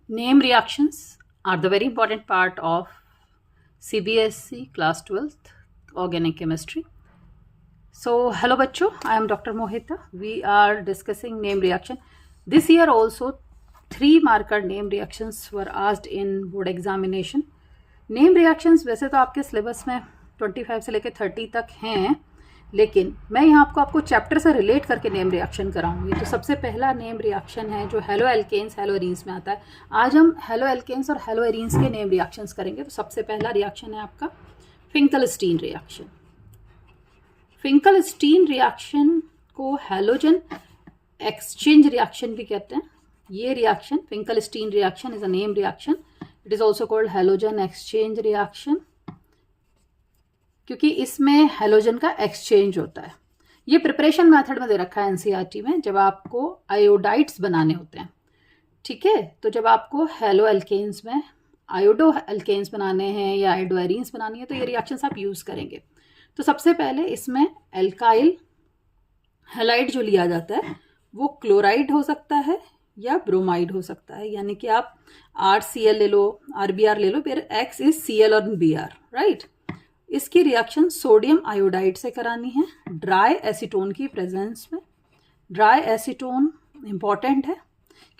Name reactions are the very important part of CBSE class 12th organic chemistry. So, hello bachcho, I am Dr. Mohita. We are discussing name reaction. This year also 3 marker name reactions were asked in board examination. Name reactions वैसे तो आपके syllabus में 25 से लेकर 30 तक हैं, लेकिन मैं यहाँ आपको चैप्टर से रिलेट करके नेम रिएक्शन कराऊंगी। तो सबसे पहला नेम रिएक्शन है जो हेलो एल्केन्स हेलो एरीन्स में आता है। आज हम हेलो एल्केन्स और हेलो एरीन्स के नेम रिएक्शंस करेंगे। तो सबसे पहला रिएक्शन है आपका फिंकलस्टीन रिएक्शन। फिंकलस्टीन रिएक्शन को हेलोजन एक्सचेंज रिएक्शन भी कहते हैं। ये reaction Finkelstein reaction is a name reaction. It is also called halogen exchange reaction, क्योंकि इसमें हेलोजन का एक्सचेंज होता है। ये प्रिपरेशन मेथड में दे रखा है एनसीईआरटी में, जब आपको आयोडाइड्स बनाने होते हैं। ठीक है, तो जब आपको हेलो एल्केन्स में आयोडो एल्केन्स बनाने हैं या आयोडो एरीन्स बनानी है तो ये रिएक्शंस आप यूज़ करेंगे। तो सबसे पहले इसमें एल्काइल हैलाइड जो लिया जाता है वो क्लोराइड हो सकता है या ब्रोमाइड हो सकता है। यानी कि आप RCl ले लो, RBr ले लो, फिर X इज Cl और Br, राइट। इसकी रिएक्शन सोडियम आयोडाइड से करानी है ड्राई एसीटोन की प्रेजेंस में। ड्राई एसीटोन इंपॉर्टेंट है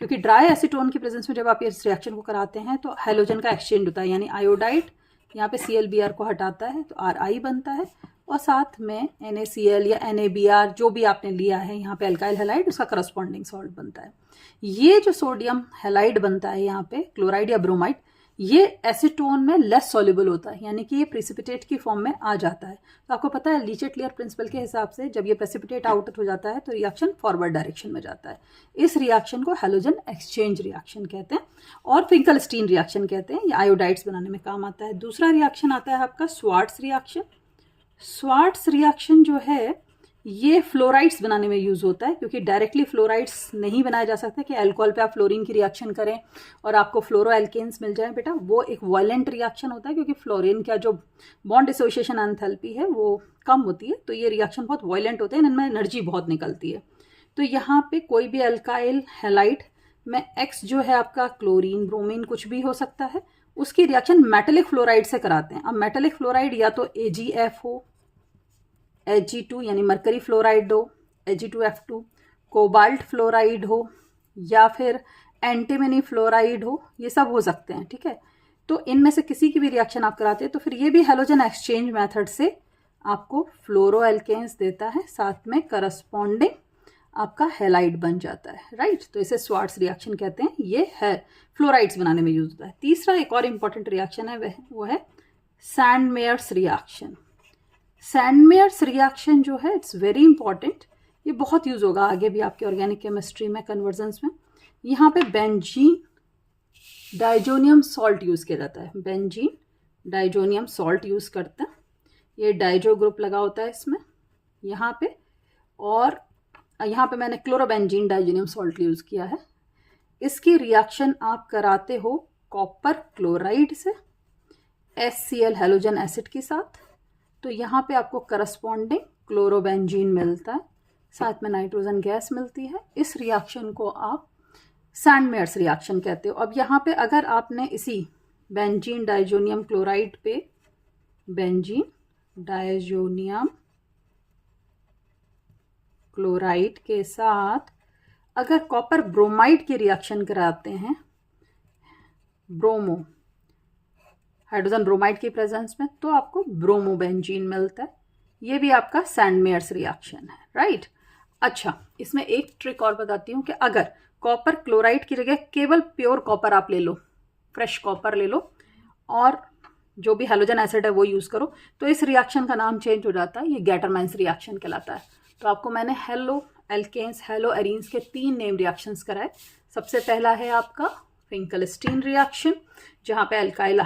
क्योंकि ड्राई एसीटोन की प्रेजेंस में जब आप इस रिएक्शन को कराते हैं तो हेलोजन का एक्सचेंज होता है। यानी आयोडाइड यहाँ पे ClBr को हटाता है तो Ri बनता है, और साथ में NaCl या NaBr जो भी आपने लिया है यहाँ पे एल्काइल हैलाइड, उसका करस्पॉन्डिंग सॉल्ट बनता है। ये जो सोडियम हैलाइड बनता है यहाँ पे क्लोराइड या ब्रोमाइड, ये एसीटोन में लेस सॉल्युबल होता है, यानी कि ये प्रेसिपिटेट की फॉर्म में आ जाता है। तो आपको पता है लीचेट लेयर प्रिंसिपल के हिसाब से जब ये प्रेसिपिटेट आउट हो जाता है तो रिएक्शन फॉरवर्ड डायरेक्शन में जाता है। इस रिएक्शन को हेलोजन एक्सचेंज रिएक्शन कहते हैं और फिंकलस्टीन रिएक्शन कहते हैं। ये आयोडाइड्स बनाने में काम आता है। दूसरा रिएक्शन आता है आपका स्वार्ट्स रिएक्शन। स्वार्ट्स रिएक्शन जो है ये फ्लोराइड्स बनाने में यूज होता है, क्योंकि डायरेक्टली फ्लोराइड्स नहीं बनाया जा सकता कि अल्कोहल पे आप फ्लोरीन की रिएक्शन करें और आपको फ्लोरो एल्केन्स मिल जाए। बेटा वो एक वायलेंट रिएक्शन होता है, क्योंकि फ्लोरीन का जो बॉन्ड एसोसिएशन एंथैल्पी है वो कम होती है। तो ये रिएक्शन बहुत वायलेंट होते हैं, इनमें एनर्जी बहुत निकलती है। तो यहाँ पे कोई भी अल्काइल हैलाइड में X जो है आपका क्लोरीन ब्रोमीन कुछ भी हो सकता है, उसकी रिएक्शन मेटेलिक फ्लोराइड से कराते हैं। अब मेटेलिक फ्लोराइड या तो AgF हो, Ag2 यानी मरकरी फ्लोराइड हो, Ag2F2, कोबाल्ट फ्लोराइड हो, या फिर एंटीमनी फ्लोराइड हो, ये सब हो सकते हैं। ठीक है, तो इनमें से किसी की भी रिएक्शन आप कराते हैं तो फिर ये भी हेलोजन एक्सचेंज मेथड से आपको फ्लोरो एल्केन्स देता है, साथ में करस्पॉन्डिंग आपका हैलाइड बन जाता है, राइट। तो इसे स्वार्ट्स रिएक्शन कहते हैं। ये है फ्लोराइड्स बनाने में यूज होता है। तीसरा एक और इंपॉर्टेंट रिएक्शन है, वो है सैंडमेयर्स रिएक्शन। सैंडमेयर्स रिएक्शन जो है इट्स वेरी इंपॉर्टेंट। ये बहुत यूज होगा आगे भी आपके ऑर्गेनिक केमिस्ट्री में, कन्वर्जन्स में। यहाँ पे बेंजीन डाइजोनियम सॉल्ट यूज किया जाता है। बेंजीन डाइजोनियम सॉल्ट यूज करते हैं। ये डाइजो ग्रुप लगा होता है इसमें यहाँ पे, और यहाँ पे मैंने क्लोरोबेंजीन डाइजोनियम सॉल्ट यूज किया है। इसकी रिएक्शन आप कराते हो कॉपर क्लोराइड से HCl हेलोजन एसिड के साथ। तो यहाँ पे आपको करस्पॉन्डिंग क्लोरोबेंजीन मिलता है, साथ में नाइट्रोजन गैस मिलती है। इस रिएक्शन को आप सैंडमेयर्स रिएक्शन कहते हो। अब यहाँ पे अगर आपने इसी बेंजीन डाइजोनियम क्लोराइड पे बेंजीन डाइजोनियम क्लोराइड के साथ अगर कॉपर ब्रोमाइड की रिएक्शन कराते हैं, ब्रोमो हाइड्रोजन ब्रोमाइड की प्रेजेंस में, तो आपको ब्रोमोबेंजीन मिलता है। ये भी आपका सैंडमेयर्स रिएक्शन है, राइट। अच्छा, इसमें एक ट्रिक और बताती हूँ कि अगर कॉपर क्लोराइड की जगह केवल प्योर कॉपर आप ले लो, फ्रेश कॉपर ले लो, और जो भी हेलोजन एसिड है वो यूज करो, तो इस रिएक्शन का नाम चेंज हो जाता है। ये गैटरमैन्स रिएक्शन कहलाता है। तो आपको मैंने हेलो एल्केन्स हेलो एरीन्स के 3 नेम रिएक्शंस कराए। सबसे पहला है आपका फिंकलस्टीन रिएक्शन, जहाँ पे अल्काइल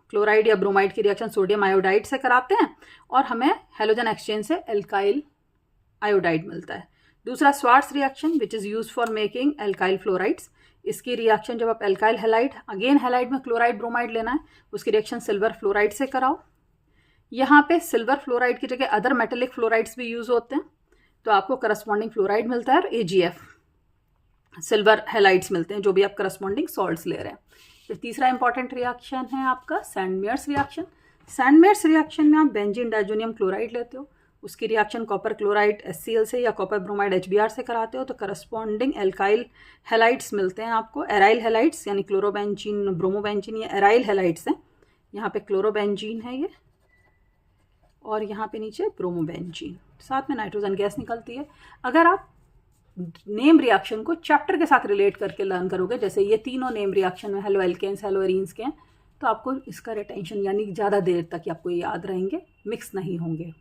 क्लोराइड या ब्रोमाइड की रिएक्शन सोडियम आयोडाइड से कराते हैं और हमें हेलोजन एक्सचेंज से अल्काइल आयोडाइड मिलता है। दूसरा Swarts reaction which is use for making alkyl fluorides. इसकी रिएक्शन जब आप अल्काइल हैलाइड, अगेन हैलाइड में क्लोराइड ब्रोमाइड लेना है, उसकी रिएक्शन सिल्वर फ्लोराइड से कराओ। यहाँ पे सिल्वर फ्लोराइड की जगह अदर मेटेलिक फ्लोराइड्स भी यूज होते हैं, तो आपको करस्पॉन्डिंग फ्लोराइड मिलता है और AgF। सिल्वर हैलाइड्स मिलते हैं, जो भी आप करस्पॉन्डिंग सॉल्ट्स ले रहे हैं। फिर तीसरा इंपॉर्टेंट रिएक्शन है आपका सैंडमेयर्स रिएक्शन। सैंडमेयर्स रिएक्शन में आप बेंजीन डाइजोनियम क्लोराइड लेते हो, उसकी रिएक्शन कॉपर क्लोराइड HCl से या कॉपर ब्रोमाइड HBr से कराते हो, तो करस्पॉन्डिंग एल्काइल हैलाइड्स मिलते हैं आपको, एराइल हैलाइड्स, यानी क्लोरोबेंजीन ब्रोमोबेंजीन, ये एराइल हैलाइड्स हैं। यहाँ पे क्लोरोबेंजीन है ये, और यहाँ पे नीचे ब्रोमोबेंजीन, साथ में नाइट्रोजन गैस निकलती है। अगर आप नेम रिएक्शन को चैप्टर के साथ रिलेट करके लर्न करोगे, जैसे ये तीनों नेम रिएक्शन में हेलो एल्केन्स हेलो एरीन्स के हैं, तो आपको इसका रिटेंशन यानी ज़्यादा देर तक आपको याद रहेंगे, मिक्स नहीं होंगे।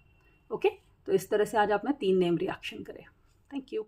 ओके, तो इस तरह से आज आपने 3 नेम रिएक्शन करे। Thank you.